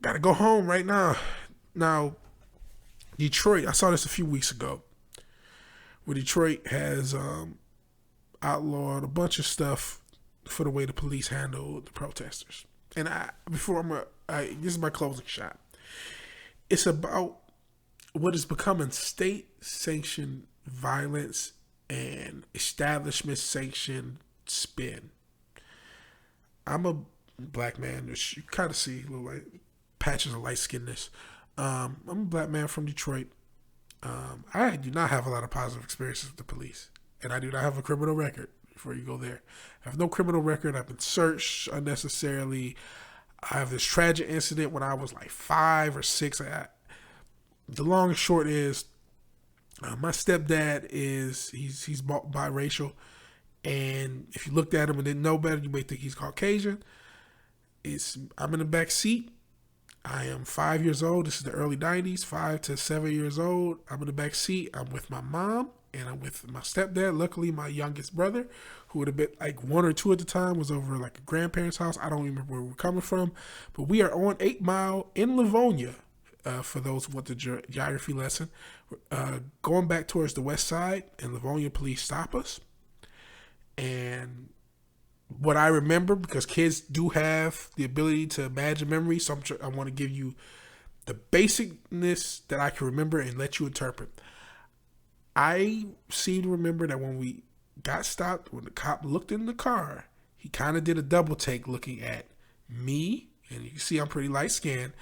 Gotta go home right now. Now, Detroit, I saw this a few weeks ago, where Detroit has outlawed a bunch of stuff for the way the police handle the protesters. And this is my closing shot. It's about what is becoming state sanctioned violence and establishment sanctioned spin. I'm a black man. You kind of see little like patches of light skinness. I'm a black man from Detroit. I do not have a lot of positive experiences with the police, and I do not have a criminal record. Before you go there, I have no criminal record. I've been searched unnecessarily. I have this tragic incident when I was like 5 or 6. The long and short is, my stepdad he's biracial, and if you looked at him and didn't know better, you may think he's Caucasian. I'm in the back seat. I am 5 years old. This is the early 90s, 5 to 7 years old. I'm in the back seat. I'm with my mom and I'm with my stepdad. Luckily, my youngest brother, who would have been like 1 or 2 at the time, was over like a grandparent's house. I don't remember where we're coming from, but we are on 8 Mile in Livonia. For those who want the geography lesson, going back towards the west side, and Livonia police stop us. And what I remember, because kids do have the ability to imagine memories, so I want to give you the basicness that I can remember and let you interpret. I seem to remember that when we got stopped, when the cop looked in the car, he kind of did a double take looking at me, and you can see I'm pretty light skinned.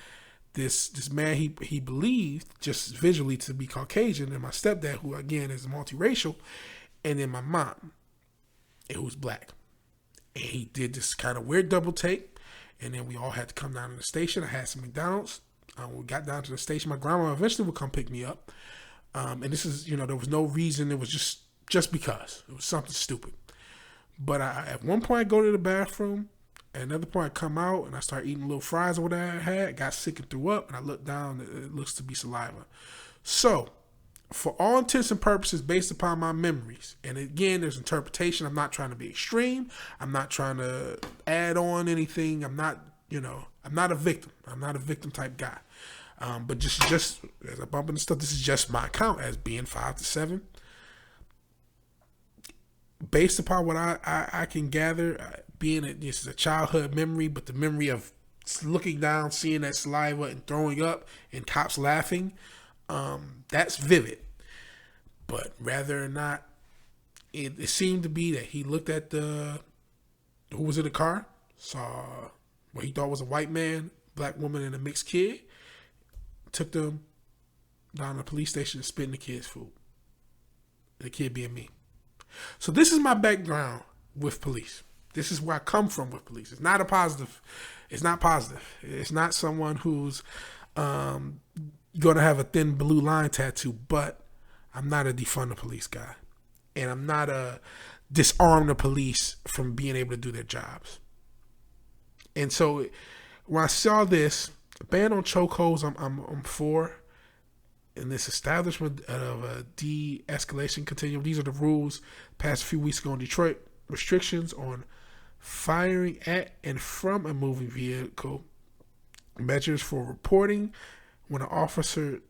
This man he believed just visually to be Caucasian, and my stepdad, who again is multiracial, and then my mom, who's black. And he did this kind of weird double take, and then we all had to come down to the station. I had some McDonald's. When we got down to the station, my grandma eventually would come pick me up. And this is, there was no reason. It was just because. It was something stupid. But at one point, I go to the bathroom. At another point, I come out and I start eating little fries or whatever I had. Got sick and threw up. And I look down. It looks to be saliva. So, for all intents and purposes, based upon my memories, and again, there's interpretation. I'm not trying to be extreme. I'm not trying to add on anything. I'm not a victim. I'm not a victim type guy. But just as I bump into stuff, this is just my account as being 5 to 7. Based upon what I can gather, this is a childhood memory, but the memory of looking down, seeing that saliva and throwing up and cops laughing, that's vivid. But rather or not, it seemed to be that he looked at who was in the car, saw what he thought was a white man, black woman, and a mixed kid, took them down to the police station and spit in the kid's food. The kid being me. So this is my background with police. This is where I come from with police. It's not a positive. It's not positive. It's not someone who's going to have a thin blue line tattoo, but I'm not a defund the police guy. And I'm not a disarm the police from being able to do their jobs. And so when I saw this, ban on chokeholds, I'm for. In this establishment of a de-escalation continuum, these are the rules passed a few weeks ago in Detroit. Restrictions on firing at and from a moving vehicle. Measures for reporting when an officer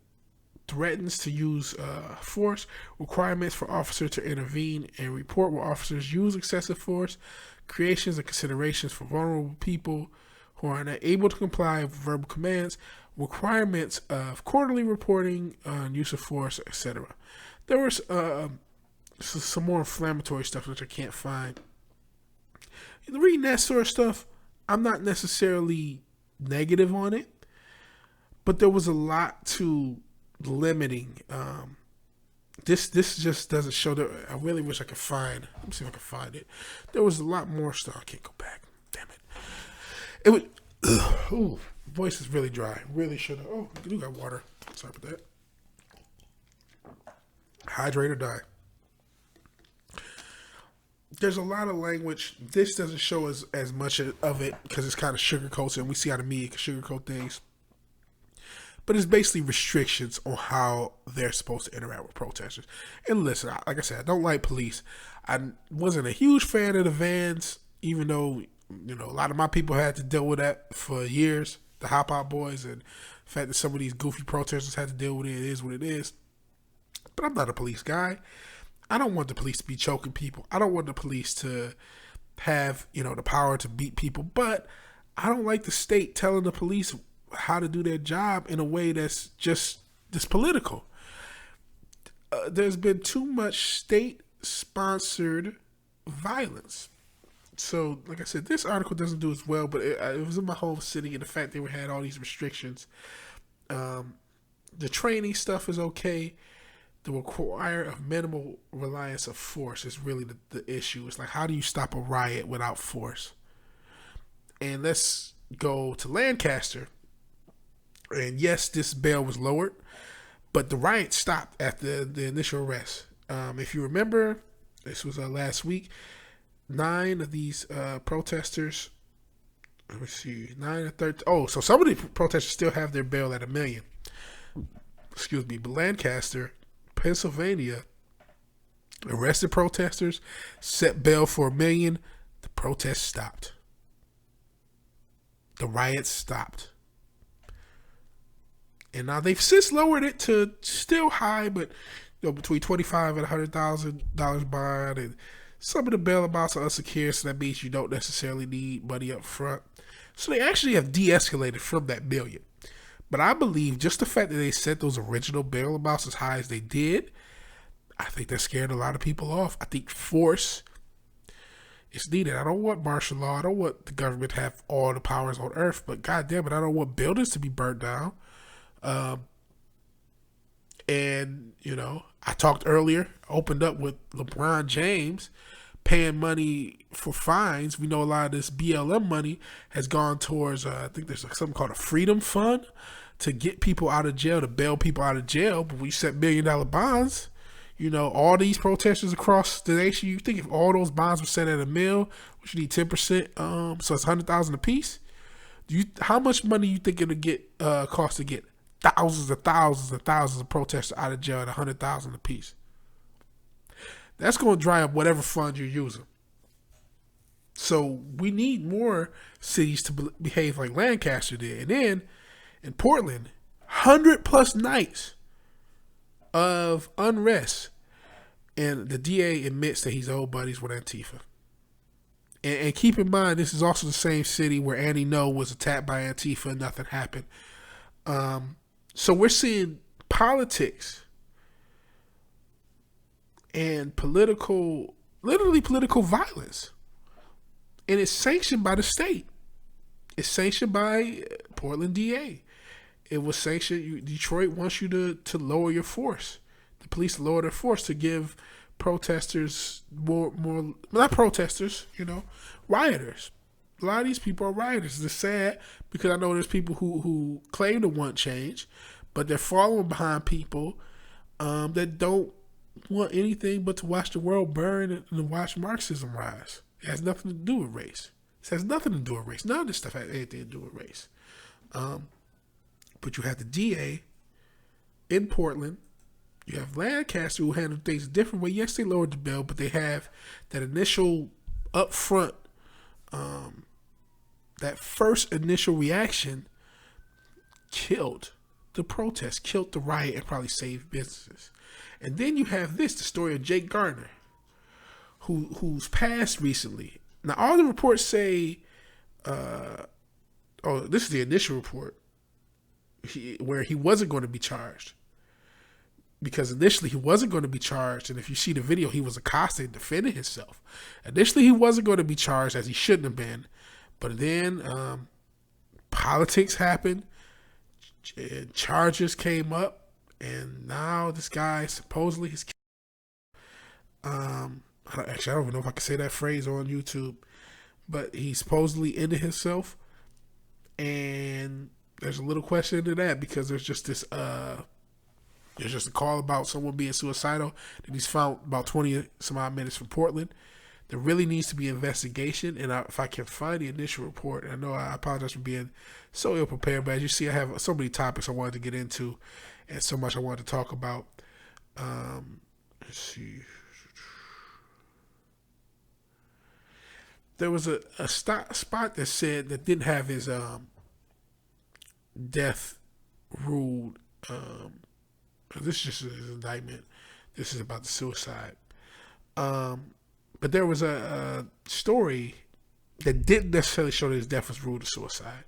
threatens to use force. Requirements for officers to intervene and report where officers use excessive force. Creations and considerations for vulnerable people who are unable to comply with verbal commands. Requirements of quarterly reporting on use of force, etc. There was some more inflammatory stuff which I can't find. Reading that sort of stuff, I'm not necessarily negative on it, but there was a lot to limiting. This just doesn't show that. I really wish I could find. Let me see if I can find it. There was a lot more stuff. I can't go back. Damn it. It was. Ooh, voice is really dry. Really should have. Oh, I do got water. Sorry about that. Hydrate or die. There's a lot of language. This doesn't show as much of it because it's kind of sugarcoated, and we see how the media can sugarcoat things. But it's basically restrictions on how they're supposed to interact with protesters. And listen, like I said, I don't like police. I wasn't a huge fan of the vans, even though a lot of my people had to deal with that for years. the Hop Out Boys, and the fact that some of these goofy protesters had to deal with it, it is what it is. But I'm not a police guy. I don't want the police to be choking people. I don't want the police to have, the power to beat people. But I don't like the state telling the police how to do their job in a way that's just this political. There's been too much state-sponsored violence. So, like I said, this article doesn't do as well, but it was in my home city, and the fact they had all these restrictions. The training stuff is okay. The require of minimal reliance of force is really the issue. It's like, how do you stop a riot without force? And let's go to Lancaster. And yes, this bail was lowered, but the riot stopped after the initial arrest. If you remember, this was last week. 9 of these protesters. Let me see, 9 or 13. Oh, so some of the protesters still have their bail at $1 million. Excuse me, but Lancaster, Pennsylvania, arrested protesters, set bail for $1 million. The protest stopped. The riots stopped. And now they've since lowered it to still high, but between $25,000 and $100,000 bond, and some of the bail amounts are unsecured, so that means you don't necessarily need money up front. So they actually have de-escalated from that $1 million. But I believe just the fact that they set those original bail amounts as high as they did, I think that scared a lot of people off. I think force is needed. I don't want martial law. I don't want the government to have all the powers on earth, but goddamn it, I don't want buildings to be burnt down. And, I talked earlier, opened up with LeBron James paying money for fines. We know a lot of this BLM money has gone towards, I think there's something called a freedom fund to get people out of jail, to bail people out of jail. But we set $1 million bonds. All these protesters across the nation, you think if all those bonds were set at $1 million, we should need 10%, so it's $100,000 a piece. How much money you think it'll get cost to get thousands and thousands and thousands of protesters out of jail at $100,000 a piece? That's going to dry up whatever fund you're using. So we need more cities to behave like Lancaster did. And then in Portland, 100+ nights of unrest, and the DA admits that he's old buddies with Antifa. And keep in mind, this is also the same city where Annie Noe was attacked by Antifa and nothing happened. So we're seeing politics and literally political violence. And it's sanctioned by the state. It's sanctioned by Portland DA. It was sanctioned. Detroit wants you to lower your force. The police lower their force to give protesters more, not protesters, rioters. A lot of these people are rioters. It's sad because I know there's people who claim to want change, but they're following behind people that don't want anything but to watch the world burn and watch Marxism rise. It has nothing to do with race. It has nothing to do with race. None of this stuff has anything to do with race. But you have the DA in Portland. You have Lancaster who handle things a different way. Yes, they lowered the bail, but they have that initial upfront, that first initial reaction killed the protest, killed the riot, and probably saved businesses. And then you have the story of Jake Gardner, who's passed recently. Now, all the reports say, this is the initial report, where he wasn't going to be charged. Because initially he wasn't going to be charged, and if you see the video, he was accosted and defending himself. Initially he wasn't going to be charged, as he shouldn't have been. But then politics happened, charges came up, and now this guy supposedly is I don't even know if I can say that phrase on YouTube, but he supposedly ended himself, and there's a little question into that because there's just this there's just a call about someone being suicidal, and he's found about 20 some odd minutes from Portland. There really needs to be an investigation, and if I can find the initial report, and I know I apologize for being so ill prepared, but as you see, I have so many topics I wanted to get into, and so much I wanted to talk about. Let's see. There was a spot that said that didn't have his death ruled. This is just an indictment. This is about the suicide. But there was a story that didn't necessarily show that his death was ruled a suicide.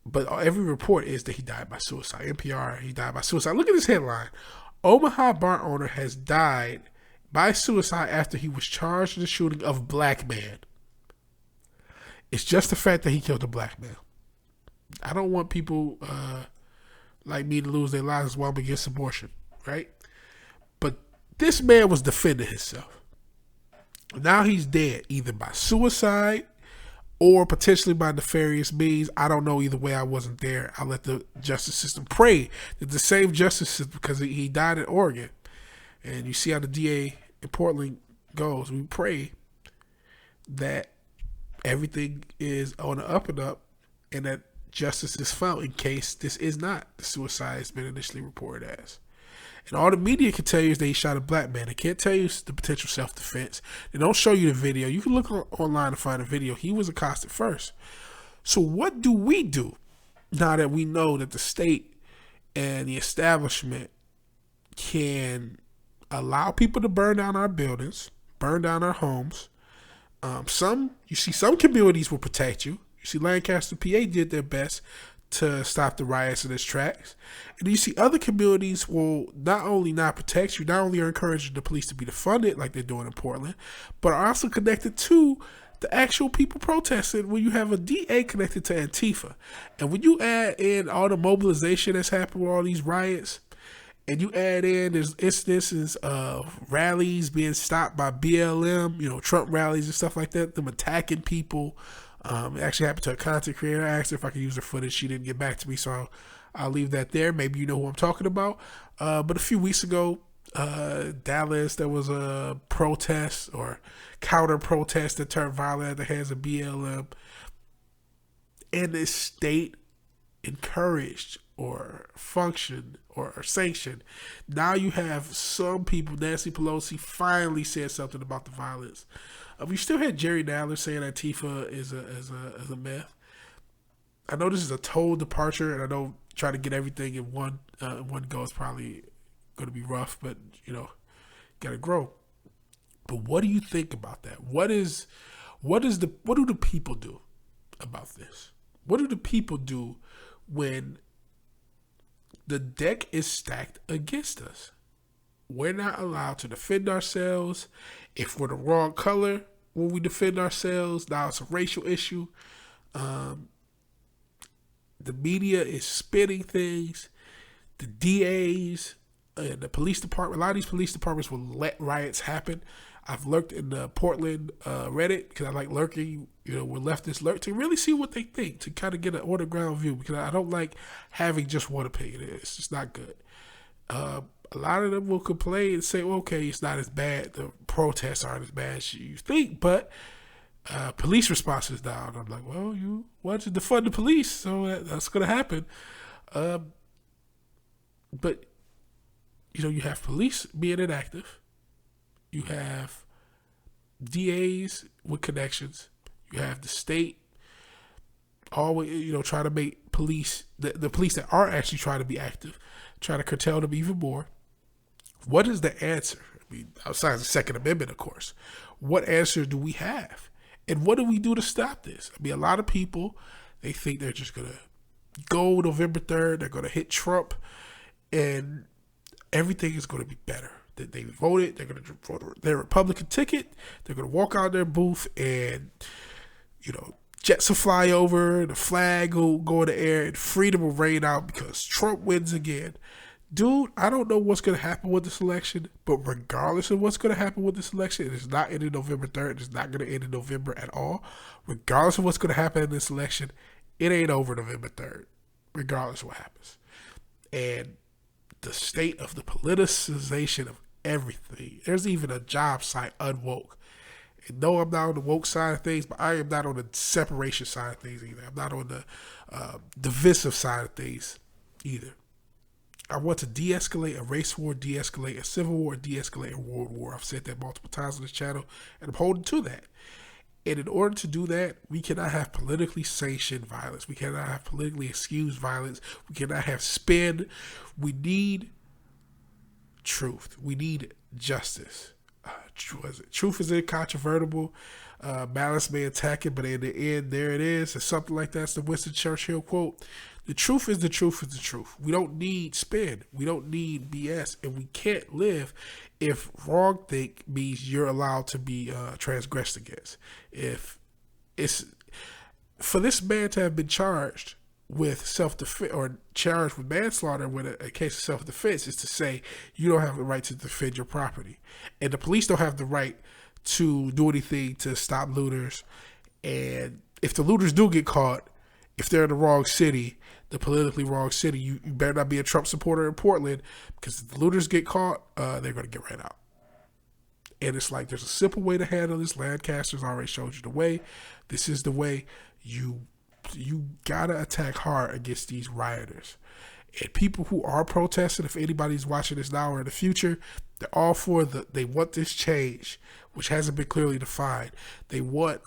But every report is that he died by suicide. NPR, he died by suicide. Look at this headline. Omaha bar owner has died by suicide after he was charged in the shooting of black man. It's just the fact that he killed a black man. I don't want people like me to lose their lives while I'm against abortion, right? But this man was defending himself. Now he's dead, either by suicide or potentially by nefarious means. I don't know. Either way, I wasn't there. I let the justice system pray that the same justice system, because he died in Oregon. And you see how the DA in Portland goes. We pray that everything is on the up and up and that justice is found in case this is not the suicide has been initially reported as. And all the media can tell you is that he shot a black man. They can't tell you the potential self-defense. They don't show you the video. You can look online to find a video. He was accosted first. So what do we do now that we know that the state and the establishment can allow people to burn down our buildings, burn down our homes? Some communities will protect you. You see Lancaster, PA did their best to stop the riots in its tracks. And you see other communities will not only not protect you, not only are encouraging the police to be defunded like they're doing in Portland, but are also connected to the actual people protesting when you have a DA connected to Antifa. And when you add in all the mobilization that's happened with all these riots, and you add in there's instances of rallies being stopped by BLM, Trump rallies and stuff like that, them attacking people. It actually happened to a content creator. I asked her if I could use her footage. She didn't get back to me, so I'll leave that there. Maybe you know who I'm talking about. But a few weeks ago, Dallas, there was a protest or counter protest that turned violent at the hands of BLM. And the state encouraged or functioned or sanctioned. Now you have some people, Nancy Pelosi finally said something about the violence. We still had Jerry Nadler saying Antifa is a myth. I know this is a total departure, and I know trying to get everything in one go is probably going to be rough, but got to grow. But what do you think about that? What do the people do about this? What do the people do when the deck is stacked against us? We're not allowed to defend ourselves. If we're the wrong color when we defend ourselves, now it's a racial issue. The media is spinning things. The DAs and the police department, a lot of these police departments will let riots happen. I've lurked in the Portland Reddit because I like lurking, when leftists lurk to really see what they think, to kind of get an on-the-ground view, because I don't like having just one opinion. It's just not good. A lot of them will complain and say, well, okay, it's not as bad. The protests aren't as bad as you think, but police response is down. I'm like, well, you wanted to defund the police, so that's going to happen. But, you have police being inactive. You have DAs with connections. You have the state always, trying to make police, the police that are actually trying to be active, trying to curtail them even more. What is the answer? I mean, outside the Second Amendment, of course. What answer do we have? And what do we do to stop this? I mean, a lot of people, they think they're just going to go November 3rd. They're going to hit Trump and everything is going to be better. That they voted, they're going to vote their Republican ticket. They're going to walk out their booth and, jets will fly over, the flag will go in the air, and freedom will reign out because Trump wins again. Dude, I don't know what's going to happen with this election, but regardless of what's going to happen with this election, it is not ending November 3rd. It's not going to end in November at all. Regardless of what's going to happen in this election, it ain't over November 3rd, regardless of what happens. And the state of the politicization of everything. There's even a job site, Unwoke. And no, I'm not on the woke side of things, but I am not on the separation side of things either. I'm not on the divisive side of things either. I want to de-escalate a race war, de-escalate a civil war, de-escalate a world war. I've said that multiple times on this channel, and I'm holding to that. And in order to do that, we cannot have politically sanctioned violence. We cannot have politically excused violence. We cannot have spin. We need truth. We need justice. Truth is incontrovertible. Malice may attack it, but in the end, there it is. It's something like that's the Winston Churchill quote. The truth is the truth is the truth. We don't need spin. We don't need BS. And we can't live if wrong think means you're allowed to be transgressed against. If it's for this man to have been charged with self-defense or charged with manslaughter with a case of self-defense is to say you don't have the right to defend your property. And the police don't have the right to do anything to stop looters. And if the looters do get caught, if they're in the wrong city, the politically wrong city, you better not be a Trump supporter in Portland, because if the looters get caught, they're going to get ran out. And it's like there's a simple way to handle this. Lancaster's already showed you the way. This is the way. You gotta attack hard against these rioters. And people who are protesting, if anybody's watching this now or in the future, they're all for they want this change, which hasn't been clearly defined. They want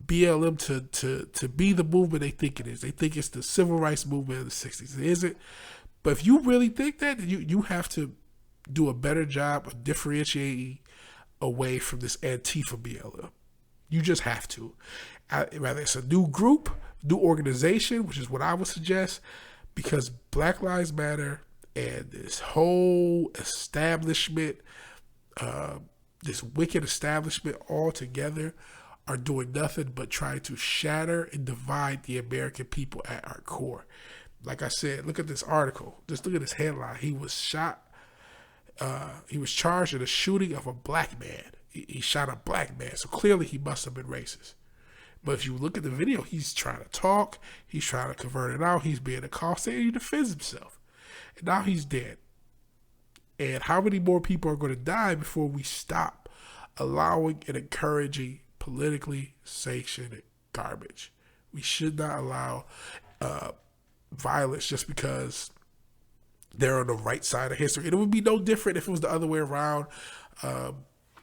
BLM to be the movement they think it is. They think it's the civil rights movement of the 60s. It isn't. But if you really think that, then you have to do a better job of differentiating away from this Antifa BLM. You just have to. Rather it's a new group, new organization, which is what I would suggest, because Black Lives Matter and this whole establishment, this wicked establishment all together are doing nothing but trying to shatter and divide the American people at our core. Like I said, look at this article. Just look at this headline. He was shot. He was charged in a shooting of a black man. He shot a black man. So clearly he must have been racist. But if you look at the video, he's trying to talk. He's trying to convert it out. He's being accosted and he defends himself. And now he's dead. And how many more people are going to die before we stop allowing and encouraging politically sanctioned garbage? We should not allow violence just because they're on the right side of history. And it would be no different if it was the other way around.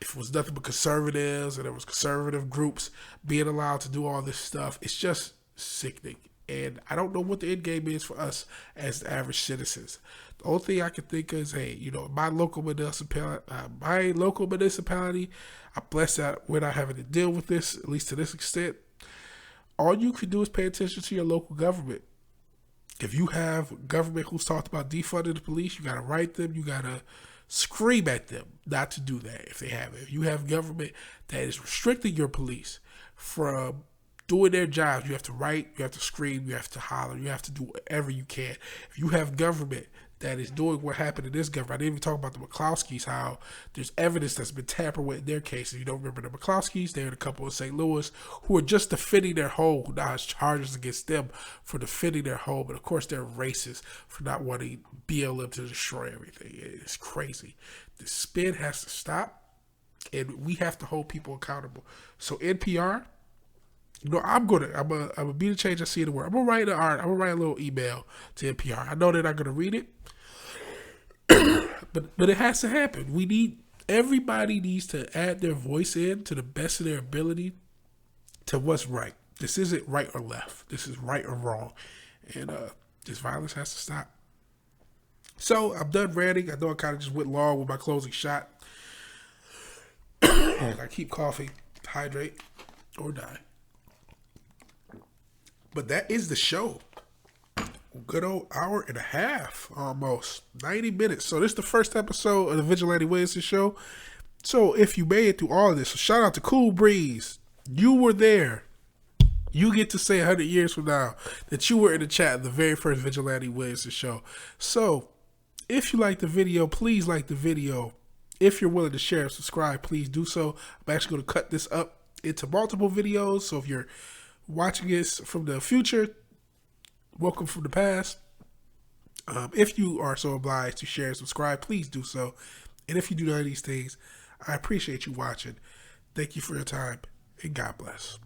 If it was nothing but conservatives and there was conservative groups being allowed to do all this stuff. It's just sickening. And I don't know what the end game is for us as the average citizens. The only thing I can think is, hey, my local municipality, I'm blessed that we're not having to deal with this, at least to this extent. All you can do is pay attention to your local government. If you have government who's talked about defunding the police, you got to write them, you got to scream at them not to do that if they have it. If you have government that is restricting your police from doing their jobs, you have to write, you have to scream, you have to holler, you have to do whatever you can. If you have government that is doing what happened in this government, I didn't even talk about the McCloskeys, how there's evidence that's been tampered with in their case. If you don't remember the McCloskeys, they're in a couple in St. Louis who are just defending their home, who now has charges against them for defending their home. But of course, they're racist for not wanting BLM to destroy everything. It's crazy. The spin has to stop, and we have to hold people accountable. So NPR, I'm gonna be the change I see in the world. I'm gonna write a little email to NPR. I know they're not gonna read it, but it has to happen. Everybody needs to add their voice in to the best of their ability to what's right. This isn't right or left. This is right or wrong, and this violence has to stop. So I'm done ranting. I know I kind of just went long with my closing shot. And I keep coughing, hydrate, or die. But that is the show. Good old hour and a half, almost 90 minutes. So this is the first episode of the Vigilante Williamson show. So if you made it through all of this, so shout out to Cool Breeze. You were there. You get to say 100 years from now that you were in the chat of the very first Vigilante Williamson show. So if you like the video, please like the video. If you're willing to share and subscribe, please do so. I'm actually going to cut this up into multiple videos. So if you're watching this from the future, welcome from the past. If you are so obliged to share and subscribe, please do so. And if you do none of these things, I appreciate you watching. Thank you for your time, and God bless.